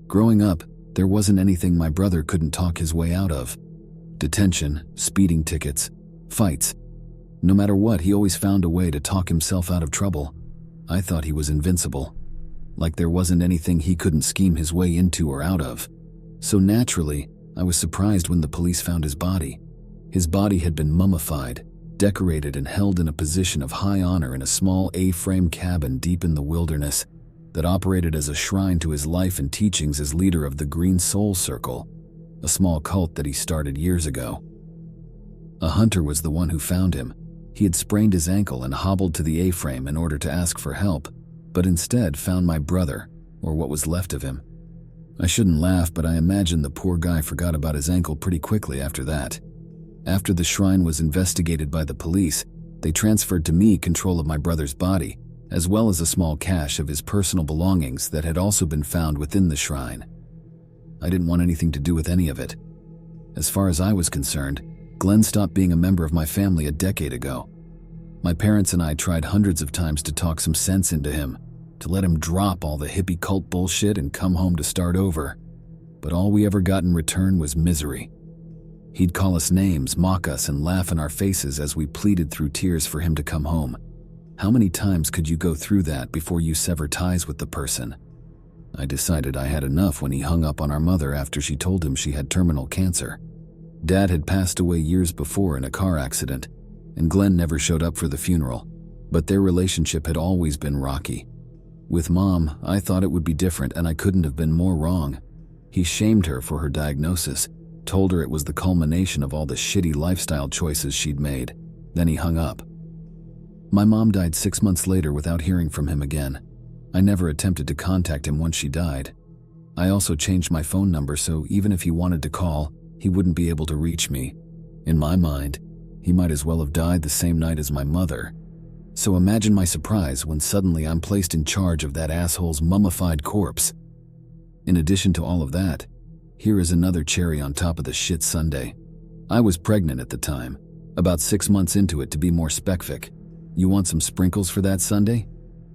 Growing up, there wasn't anything my brother couldn't talk his way out of. Detention, speeding tickets, fights. No matter what, he always found a way to talk himself out of trouble. I thought he was invincible, like there wasn't anything he couldn't scheme his way into or out of. So naturally, I was surprised when the police found his body. His body had been mummified, decorated and held in a position of high honor in a small A-frame cabin deep in the wilderness that operated as a shrine to his life and teachings as leader of the Green Soul Circle, a small cult that he started years ago. A hunter was the one who found him. He had sprained his ankle and hobbled to the A-frame in order to ask for help, but instead found my brother, or what was left of him. I shouldn't laugh, but I imagine the poor guy forgot about his ankle pretty quickly after that. After the shrine was investigated by the police, they transferred to me control of my brother's body, as well as a small cache of his personal belongings that had also been found within the shrine. I didn't want anything to do with any of it. As far as I was concerned, Glenn stopped being a member of my family a decade ago. My parents and I tried hundreds of times to talk some sense into him, to let him drop all the hippie cult bullshit and come home to start over. But all we ever got in return was misery. He'd call us names, mock us, and laugh in our faces as we pleaded through tears for him to come home. How many times could you go through that before you sever ties with the person? I decided I had enough when he hung up on our mother after she told him she had terminal cancer. Dad had passed away years before in a car accident, and Glenn never showed up for the funeral, but their relationship had always been rocky. With Mom, I thought it would be different, and I couldn't have been more wrong. He shamed her for her diagnosis, told her it was the culmination of all the shitty lifestyle choices she'd made. Then he hung up. My mom died 6 months later without hearing from him again. I never attempted to contact him once she died. I also changed my phone number so even if he wanted to call, he wouldn't be able to reach me. In my mind, he might as well have died the same night as my mother. So imagine my surprise when suddenly I'm placed in charge of that asshole's mummified corpse. In addition to all of that, here is another cherry on top of the shit sundae. I was pregnant at the time, about 6 months into it to be more specific. You want some sprinkles for that sundae?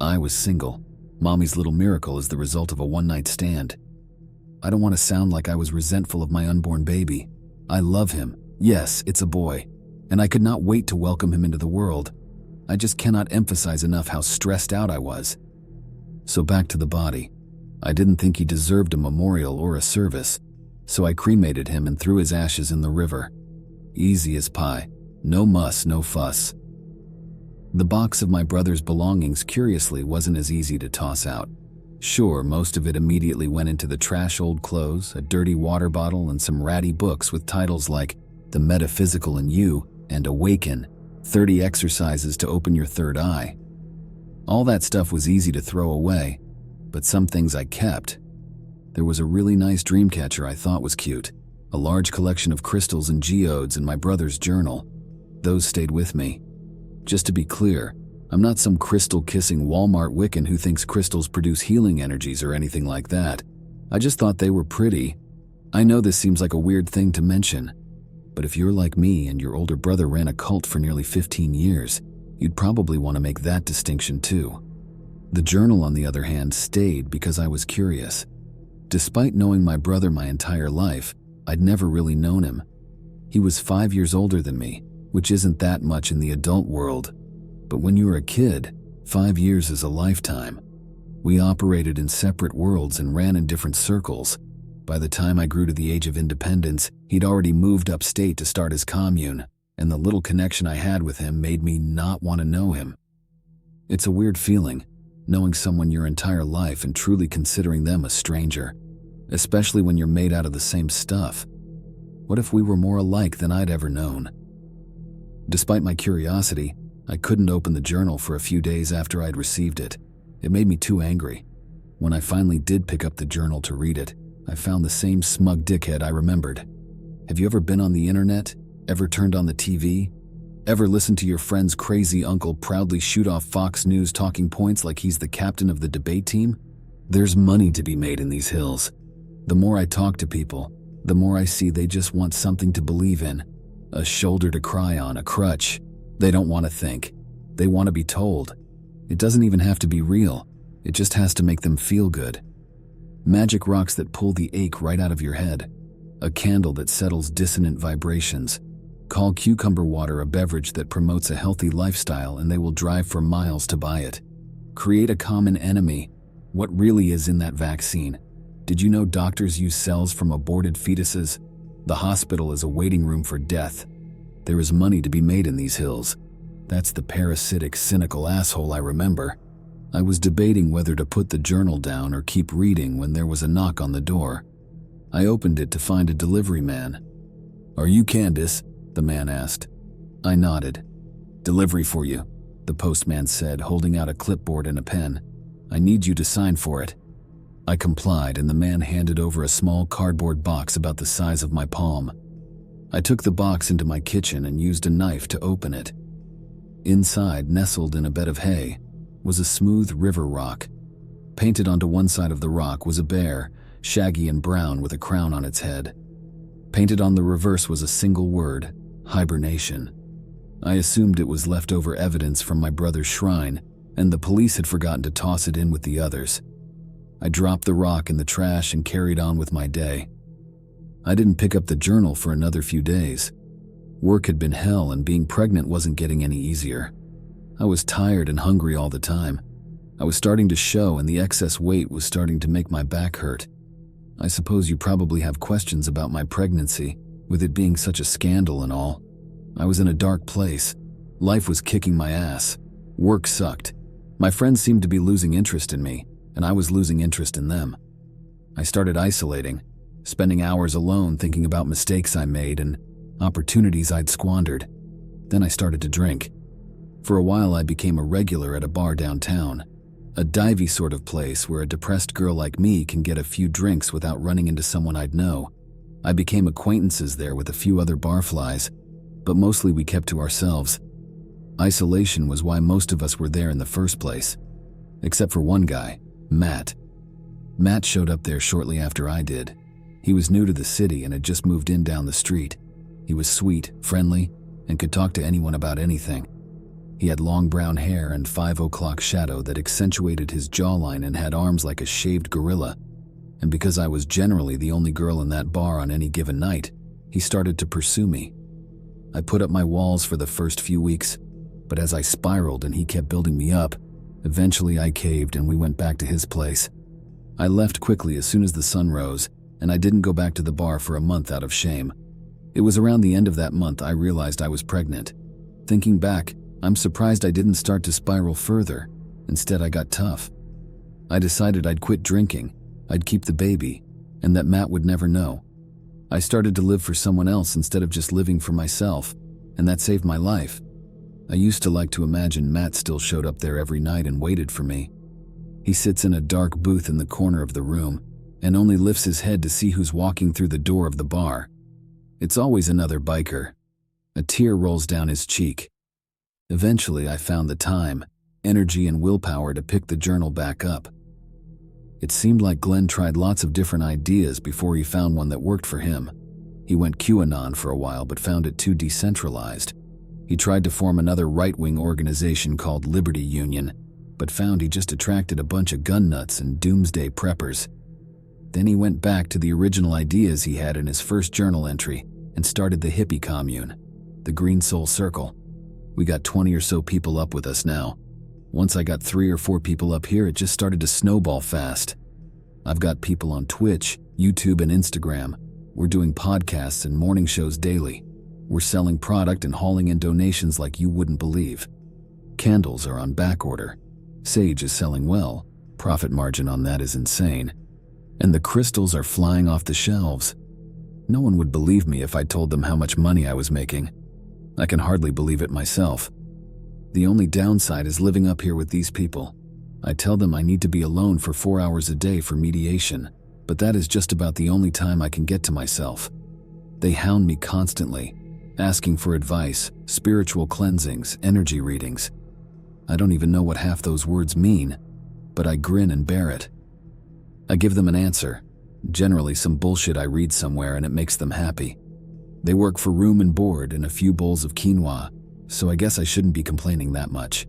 I was single. Mommy's little miracle is the result of a one-night stand. I don't want to sound like I was resentful of my unborn baby. I love him. Yes, it's a boy. And I could not wait to welcome him into the world. I just cannot emphasize enough how stressed out I was. So back to the body. I didn't think he deserved a memorial or a service, so I cremated him and threw his ashes in the river. Easy as pie. No muss, no fuss. The box of my brother's belongings, curiously, wasn't as easy to toss out. Sure, most of it immediately went into the trash: old clothes, a dirty water bottle, and some ratty books with titles like The Metaphysical in You and Awaken, 30 Exercises to Open Your Third Eye. All that stuff was easy to throw away, but some things I kept. There was a really nice dream catcher I thought was cute, a large collection of crystals and geodes in my brother's journal. Those stayed with me. Just to be clear, I'm not some crystal-kissing Walmart Wiccan who thinks crystals produce healing energies or anything like that. I just thought they were pretty. I know this seems like a weird thing to mention, but if you're like me and your older brother ran a cult for nearly 15 years, you'd probably want to make that distinction too. The journal, on the other hand, stayed because I was curious. Despite knowing my brother my entire life, I'd never really known him. He was 5 years older than me, which isn't that much in the adult world. But when you're a kid, 5 years is a lifetime. We operated in separate worlds and ran in different circles. By the time I grew to the age of independence, he'd already moved upstate to start his commune, and the little connection I had with him made me not want to know him. It's a weird feeling, knowing someone your entire life and truly considering them a stranger, especially when you're made out of the same stuff. What if we were more alike than I'd ever known? Despite my curiosity, I couldn't open the journal for a few days after I'd received it. It made me too angry. When I finally did pick up the journal to read it, I found the same smug dickhead I remembered. Have you ever been on the internet? Ever turned on the TV? Ever listened to your friend's crazy uncle proudly shoot off Fox News talking points like he's the captain of the debate team? There's money to be made in these hills. The more I talk to people, the more I see they just want something to believe in. A shoulder to cry on, a crutch. They don't want to think. They want to be told. It doesn't even have to be real. It just has to make them feel good. Magic rocks that pull the ache right out of your head. A candle that settles dissonant vibrations. Call cucumber water a beverage that promotes a healthy lifestyle and they will drive for miles to buy it. Create a common enemy. What really is in that vaccine? Did you know doctors use cells from aborted fetuses? The hospital is a waiting room for death. There is money to be made in these hills. That's the parasitic, cynical asshole I remember. I was debating whether to put the journal down or keep reading when there was a knock on the door. I opened it to find a delivery man. "Are you Candace?" the man asked. I nodded. "Delivery for you," the postman said, holding out a clipboard and a pen. "I need you to sign for it." I complied, and the man handed over a small cardboard box about the size of my palm. I took the box into my kitchen and used a knife to open it. Inside, nestled in a bed of hay, was a smooth river rock. Painted onto one side of the rock was a bear, shaggy and brown with a crown on its head. Painted on the reverse was a single word: hibernation. I assumed it was leftover evidence from my brother's shrine, and the police had forgotten to toss it in with the others. I dropped the rock in the trash and carried on with my day. I didn't pick up the journal for another few days. Work had been hell, and being pregnant wasn't getting any easier. I was tired and hungry all the time. I was starting to show, and the excess weight was starting to make my back hurt. I suppose you probably have questions about my pregnancy, with it being such a scandal and all. I was in a dark place. Life was kicking my ass. Work sucked. My friends seemed to be losing interest in me, and I was losing interest in them. I started isolating, spending hours alone thinking about mistakes I made and opportunities I'd squandered. Then I started to drink. For a while I became a regular at a bar downtown, a divey sort of place where a depressed girl like me can get a few drinks without running into someone I'd know. I became acquaintances there with a few other barflies, but mostly we kept to ourselves. Isolation was why most of us were there in the first place. Except for one guy, Matt. Matt showed up there shortly after I did. He was new to the city and had just moved in down the street. He was sweet, friendly, and could talk to anyone about anything. He had long brown hair and 5 o'clock shadow that accentuated his jawline and had arms like a shaved gorilla. And because I was generally the only girl in that bar on any given night, he started to pursue me. I put up my walls for the first few weeks, but as I spiraled and he kept building me up, eventually I caved and we went back to his place. I left quickly as soon as the sun rose, and I didn't go back to the bar for a month out of shame. It was around the end of that month I realized I was pregnant. Thinking back, I'm surprised I didn't start to spiral further. Instead, I got tough. I decided I'd quit drinking, I'd keep the baby, and that Matt would never know. I started to live for someone else instead of just living for myself, and that saved my life. I used to like to imagine Matt still showed up there every night and waited for me. He sits in a dark booth in the corner of the room and only lifts his head to see who's walking through the door of the bar. It's always another biker. A tear rolls down his cheek. Eventually, I found the time, energy, and willpower to pick the journal back up. It seemed like Glenn tried lots of different ideas before he found one that worked for him. He went QAnon for a while but found it too decentralized. He tried to form another right-wing organization called Liberty Union, but found he just attracted a bunch of gun nuts and doomsday preppers. Then he went back to the original ideas he had in his first journal entry and started the hippie commune, the Green Soul Circle. We got 20 or so people up with us now. Once I got 3 or 4 people up here, it just started to snowball fast. I've got people on Twitch, YouTube, and Instagram. We're doing podcasts and morning shows daily. We're selling product and hauling in donations like you wouldn't believe. Candles are on back order. Sage is selling well. Profit margin on that is insane. And the crystals are flying off the shelves. No one would believe me if I told them how much money I was making. I can hardly believe it myself. The only downside is living up here with these people. I tell them I need to be alone for 4 hours a day for mediation, but that is just about the only time I can get to myself. They hound me constantly, asking for advice, spiritual cleansings, energy readings. I don't even know what half those words mean, but I grin and bear it. I give them an answer, generally some bullshit I read somewhere, and it makes them happy. They work for room and board and a few bowls of quinoa, so I guess I shouldn't be complaining that much.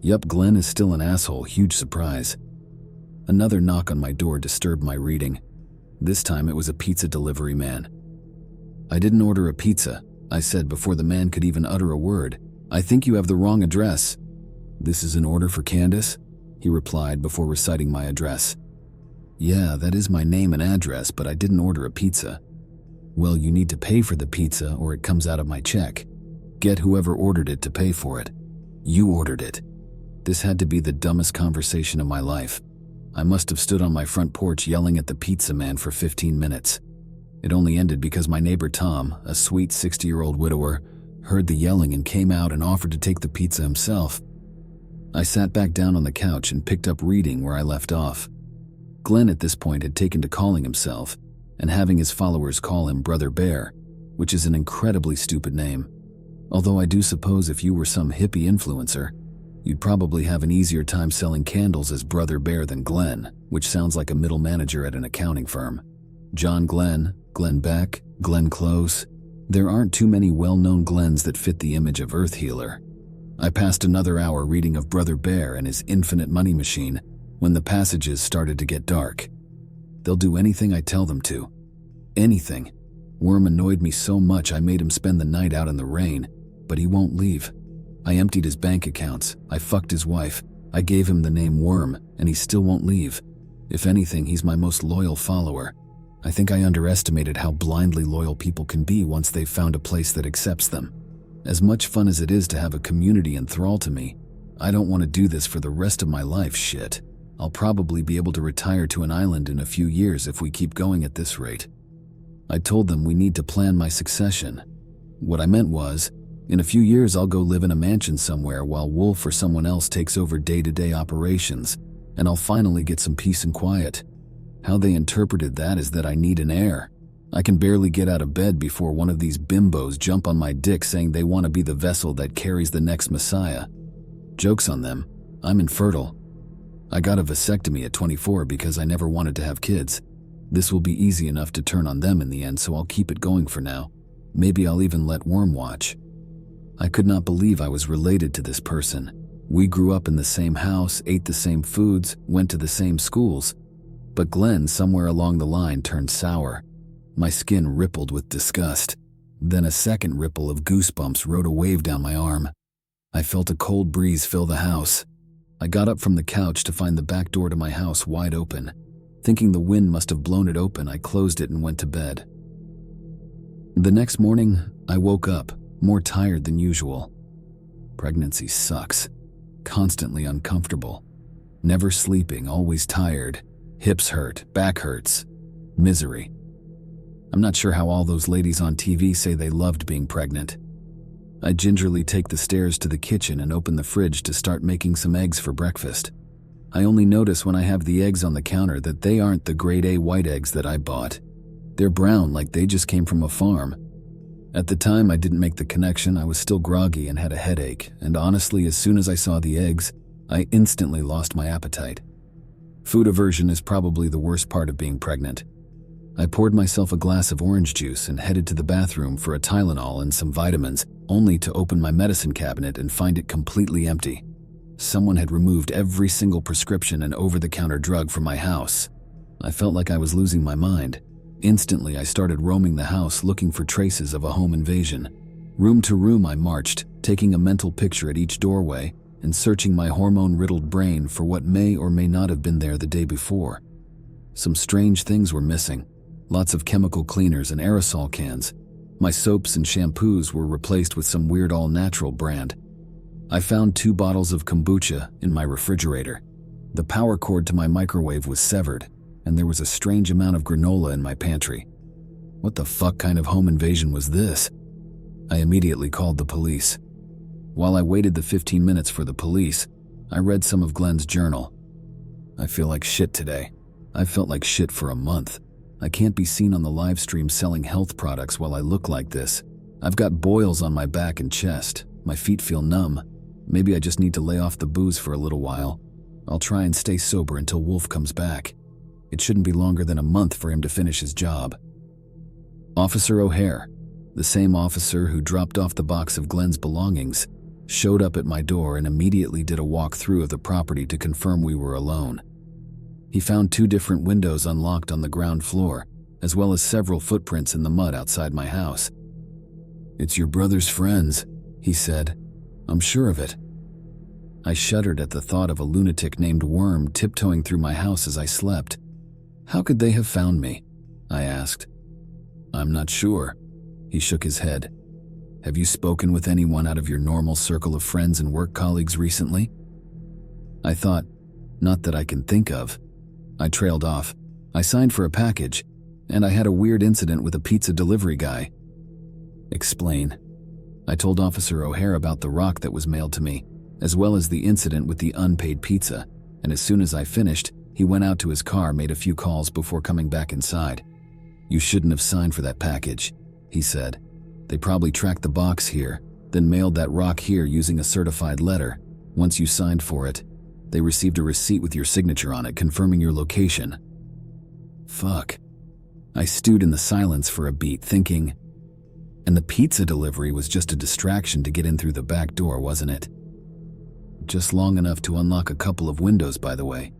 Yup, Glenn is still an asshole, huge surprise. Another knock on my door disturbed my reading. This time it was a pizza delivery man. "I didn't order a pizza," I said before the man could even utter a word. "I think you have the wrong address." "This is an order for Candace?" he replied before reciting my address. "Yeah, that is my name and address, but I didn't order a pizza." "Well, you need to pay for the pizza or it comes out of my check. Get whoever ordered it to pay for it." "You ordered it." This had to be the dumbest conversation of my life. I must have stood on my front porch yelling at the pizza man for 15 minutes. It only ended because my neighbor Tom, a sweet 60-year-old widower, heard the yelling and came out and offered to take the pizza himself. I sat back down on the couch and picked up reading where I left off. Glenn at this point had taken to calling himself and having his followers call him Brother Bear, which is an incredibly stupid name. Although I do suppose if you were some hippie influencer, you'd probably have an easier time selling candles as Brother Bear than Glenn, which sounds like a middle manager at an accounting firm. John Glenn, Glenn Beck, Glenn Close. There aren't too many well-known Glens that fit the image of Earth Healer. I passed another hour reading of Brother Bear and his infinite money machine when the passages started to get dark. They'll do anything I tell them to. Anything. Worm annoyed me so much I made him spend the night out in the rain, but he won't leave. I emptied his bank accounts, I fucked his wife, I gave him the name Worm, and he still won't leave. If anything, he's my most loyal follower. I think I underestimated how blindly loyal people can be once they've found a place that accepts them. As much fun as it is to have a community enthralled to me, I don't want to do this for the rest of my life, shit. I'll probably be able to retire to an island in a few years if we keep going at this rate. I told them we need to plan my succession. What I meant was, in a few years I'll go live in a mansion somewhere while Wolf or someone else takes over day-to-day operations, and I'll finally get some peace and quiet. How they interpreted that is that I need an heir. I can barely get out of bed before one of these bimbos jump on my dick saying they want to be the vessel that carries the next messiah. Joke's on them. I'm infertile. I got a vasectomy at 24 because I never wanted to have kids. This will be easy enough to turn on them in the end, so I'll keep it going for now. Maybe I'll even let Worm watch. I could not believe I was related to this person. We grew up in the same house, ate the same foods, went to the same schools. But Glenn, somewhere along the line, turned sour. My skin rippled with disgust. Then a second ripple of goosebumps rode a wave down my arm. I felt a cold breeze fill the house. I got up from the couch to find the back door to my house wide open. Thinking the wind must have blown it open, I closed it and went to bed. The next morning, I woke up, more tired than usual. Pregnancy sucks. Constantly uncomfortable. Never sleeping, always tired. Hips hurt, back hurts. Misery. I'm not sure how all those ladies on TV say they loved being pregnant. I gingerly take the stairs to the kitchen and open the fridge to start making some eggs for breakfast. I only notice when I have the eggs on the counter that they aren't the grade A white eggs that I bought. They're brown like they just came from a farm. At the time I didn't make the connection. I was still groggy and had a headache, and honestly, as soon as I saw the eggs, I instantly lost my appetite. Food aversion is probably the worst part of being pregnant. I poured myself a glass of orange juice and headed to the bathroom for a Tylenol and some vitamins, only to open my medicine cabinet and find it completely empty. Someone had removed every single prescription and over-the-counter drug from my house. I felt like I was losing my mind. Instantly, I started roaming the house looking for traces of a home invasion. Room to room I marched, taking a mental picture at each doorway and searching my hormone-riddled brain for what may or may not have been there the day before. Some strange things were missing. Lots of chemical cleaners and aerosol cans. My soaps and shampoos were replaced with some weird all-natural brand. I found 2 bottles of kombucha in my refrigerator. The power cord to my microwave was severed, and there was a strange amount of granola in my pantry. What the fuck kind of home invasion was this? I immediately called the police. While I waited the 15 minutes for the police, I read some of Glenn's journal. I feel like shit today. I've felt like shit for a month. I can't be seen on the live stream selling health products while I look like this. I've got boils on my back and chest. My feet feel numb. Maybe I just need to lay off the booze for a little while. I'll try and stay sober until Wolf comes back. It shouldn't be longer than a month for him to finish his job. Officer O'Hare, the same officer who dropped off the box of Glenn's belongings, showed up at my door and immediately did a walkthrough of the property to confirm we were alone. He found 2 different windows unlocked on the ground floor, as well as several footprints in the mud outside my house. "It's your brother's friends," he said. "I'm sure of it." I shuddered at the thought of a lunatic named Worm tiptoeing through my house as I slept. "How could they have found me?" I asked. "I'm not sure." He shook his head. "Have you spoken with anyone out of your normal circle of friends and work colleagues recently?" I thought, "Not that I can think of." I trailed off. "I signed for a package, and I had a weird incident with a pizza delivery guy." "Explain." I told Officer O'Hare about the rock that was mailed to me, as well as the incident with the unpaid pizza, and as soon as I finished, he went out to his car, made a few calls before coming back inside. "You shouldn't have signed for that package," he said. "They probably tracked the box here, then mailed that rock here using a certified letter. Once you signed for it, they received a receipt with your signature on it confirming your location." Fuck. I stewed in the silence for a beat, thinking, and the pizza delivery was just a distraction to get in through the back door, wasn't it? Just long enough to unlock a couple of windows, by the way.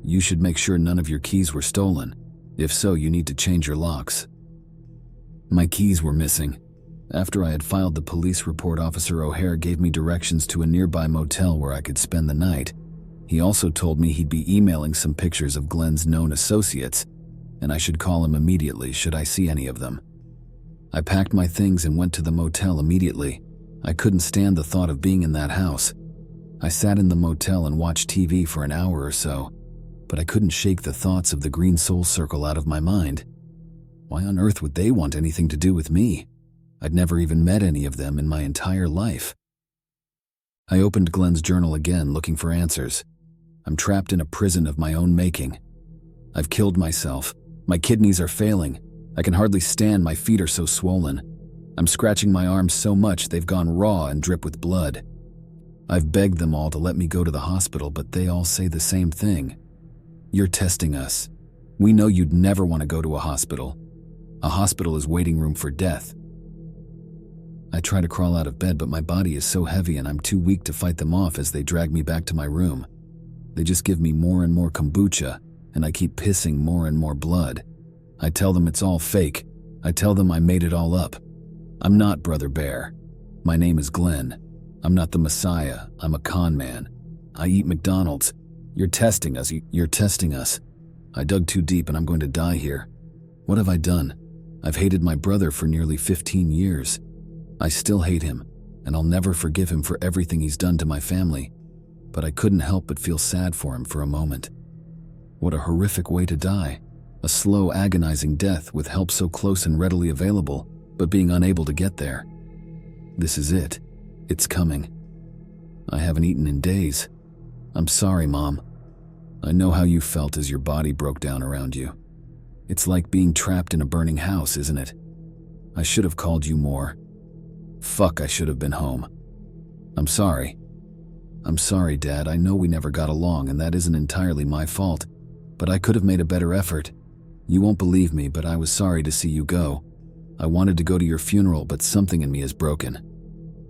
You should make sure none of your keys were stolen. If so, you need to change your locks. My keys were missing. After I had filed the police report, Officer O'Hare gave me directions to a nearby motel where I could spend the night. He also told me he'd be emailing some pictures of Glenn's known associates, and I should call him immediately should I see any of them. I packed my things and went to the motel immediately. I couldn't stand the thought of being in that house. I sat in the motel and watched TV for an hour or so, but I couldn't shake the thoughts of the Green Soul Circle out of my mind. Why on earth would they want anything to do with me? I'd never even met any of them in my entire life. I opened Glenn's journal again, looking for answers. I'm trapped in a prison of my own making. I've killed myself. My kidneys are failing. I can hardly stand, my feet are so swollen. I'm scratching my arms so much they've gone raw and drip with blood. I've begged them all to let me go to the hospital, but they all say the same thing. "You're testing us. We know you'd never want to go to a hospital. A hospital is waiting room for death." I try to crawl out of bed, but my body is so heavy and I'm too weak to fight them off as they drag me back to my room. They just give me more and more kombucha, and I keep pissing more and more blood. I tell them it's all fake. I tell them I made it all up. I'm not Brother Bear. My name is Glenn. I'm not the Messiah. I'm a con man. I eat McDonald's. You're testing us. You're testing us. I dug too deep and I'm going to die here. What have I done? I've hated my brother for nearly 15 years. I still hate him, and I'll never forgive him for everything he's done to my family. But I couldn't help but feel sad for him for a moment. What a horrific way to die. A slow, agonizing death with help so close and readily available, but being unable to get there. This is it. It's coming. I haven't eaten in days. I'm sorry, Mom. I know how you felt as your body broke down around you. It's like being trapped in a burning house, isn't it? I should have called you more. Fuck, I should have been home. I'm sorry. I'm sorry, Dad. I know we never got along, and that isn't entirely my fault, but I could have made a better effort. You won't believe me, but I was sorry to see you go. I wanted to go to your funeral, but something in me is broken.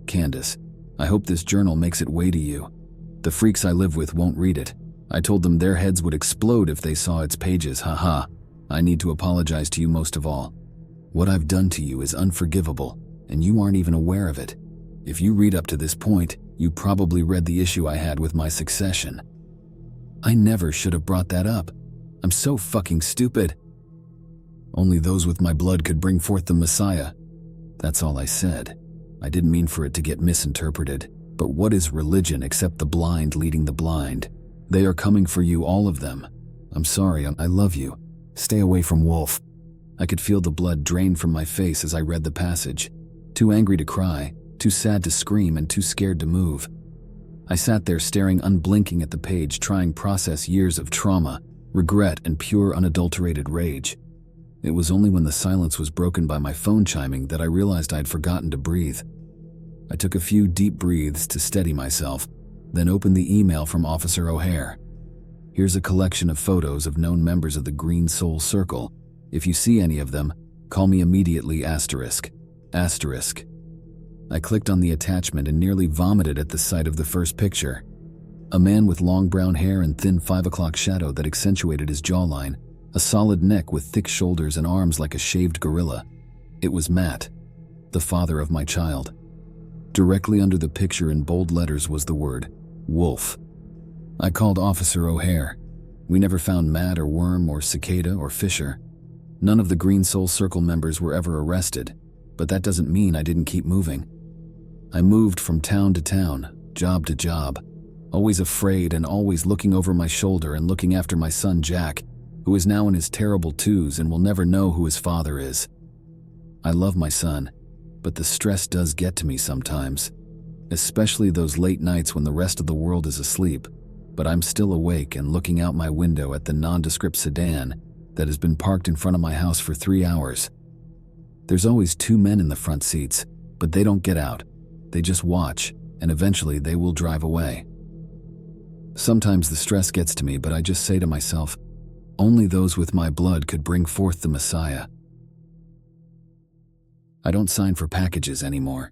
Candace, I hope this journal makes its way to you. The freaks I live with won't read it. I told them their heads would explode if they saw its pages, haha. I need to apologize to you most of all. What I've done to you is unforgivable, and you aren't even aware of it. If you read up to this point, you probably read the issue I had with my succession. I never should have brought that up. I'm so fucking stupid. Only those with my blood could bring forth the Messiah. That's all I said. I didn't mean for it to get misinterpreted. But what is religion except the blind leading the blind? They are coming for you, all of them. I'm sorry, I love you. Stay away from Wolf. I could feel the blood drain from my face as I read the passage. Too angry to cry, too sad to scream, and too scared to move. I sat there staring unblinking at the page, trying to process years of trauma, regret, and pure unadulterated rage. It was only when the silence was broken by my phone chiming that I realized I'd forgotten to breathe. I took a few deep breaths to steady myself, then opened the email from Officer O'Hare. Here's a collection of photos of known members of the Green Soul Circle. If you see any of them, call me immediately, asterisk. Asterisk. I clicked on the attachment and nearly vomited at the sight of the first picture. A man with long brown hair and thin 5 o'clock shadow that accentuated his jawline, a solid neck with thick shoulders and arms like a shaved gorilla. It was Matt, the father of my child. Directly under the picture in bold letters was the word, Wolf. I called Officer O'Hare. We never found Matt or Worm or Cicada or Fisher. None of the Green Soul Circle members were ever arrested, but that doesn't mean I didn't keep moving. I moved from town to town, job to job, always afraid and always looking over my shoulder and looking after my son Jack, who is now in his terrible twos and will never know who his father is. I love my son, but the stress does get to me sometimes, especially those late nights when the rest of the world is asleep, but I'm still awake and looking out my window at the nondescript sedan that has been parked in front of my house for 3 hours. There's always 2 men in the front seats, but they don't get out. They just watch, and eventually they will drive away. Sometimes the stress gets to me, but I just say to myself, only those with my blood could bring forth the Messiah. I don't sign for packages anymore.